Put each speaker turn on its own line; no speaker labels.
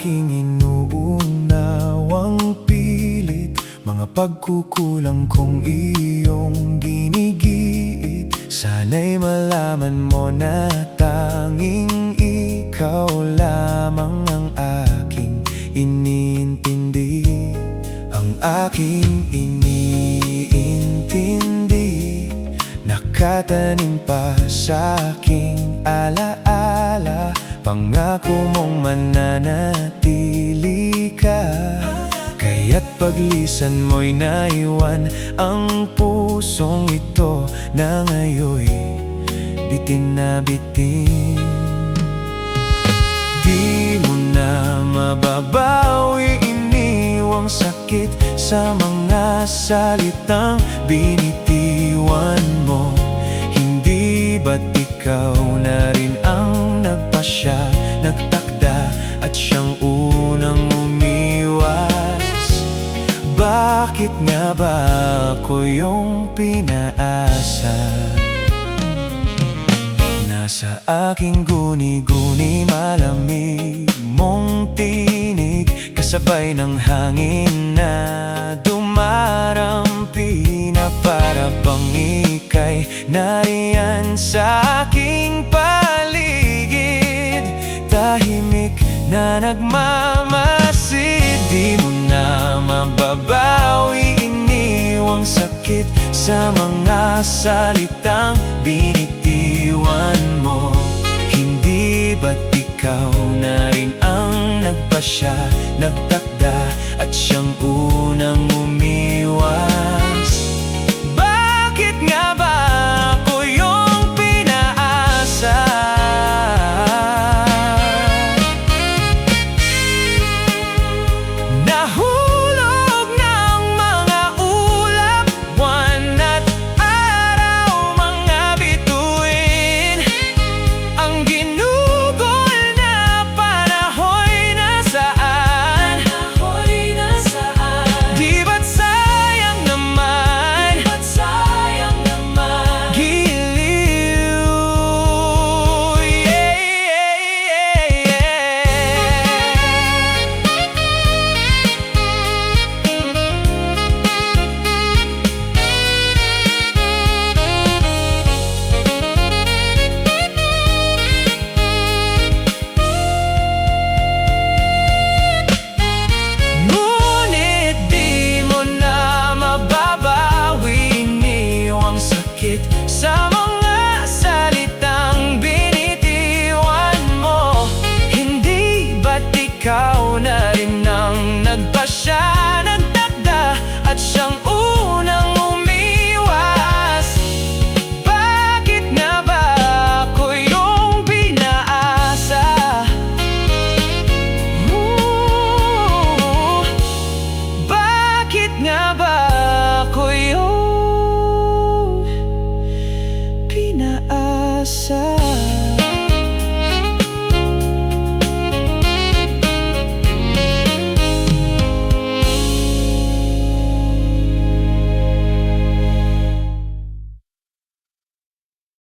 aking inuunawang pilit, mga pagkukulang kong iyong ginigiit. Sana'y malaman mo na tanging ikaw lamang ang aking iniintindi. Ang aking iniintindi, nakatanim pa sa aking alaala. Pangako mong mananatili ka, kaya't paglisan mo'y naiwan ang pusong ito na ngayoy bitin na bitin. Di mo na mababawi, iniwang sakit sa mga salitang binitiwan mo. Hindi ba't ikaw na rin ang nagpasya, nagtakda at siyang unang umiwas? Bakit nga ba ako yung pinaasa? Nasa aking guni-guni, malamig mong tinig, kasabay ng hangin na dumarampi, na para bang ika'y nariyan sa aking paligid. Tahimik na nagmamasid, di mo na mababawi, iniwang sakit sa mga salitang binitiwan mo. Hindi ba't ikaw na rin ang nagpasya, nagtakda at siyang unang umiwas? Bakit nga ba ako yung pinaasa? Nahulog ng mga ulap, buwan at araw, mga bituin. Ang ginugol na panahoy nasaan? Di ba't sayang naman? Giliw, yeah, yeah, Ngunit di mo na mababawi, iniwang sakit sa mga salitang binitiwan mo. Hindi ba't ikaw na rin ang nagpasya, nagtakda at siyang unang umiwas? Bakit nga ba ako yung pinaasa? Bakit nga ba ako yung pinaasa?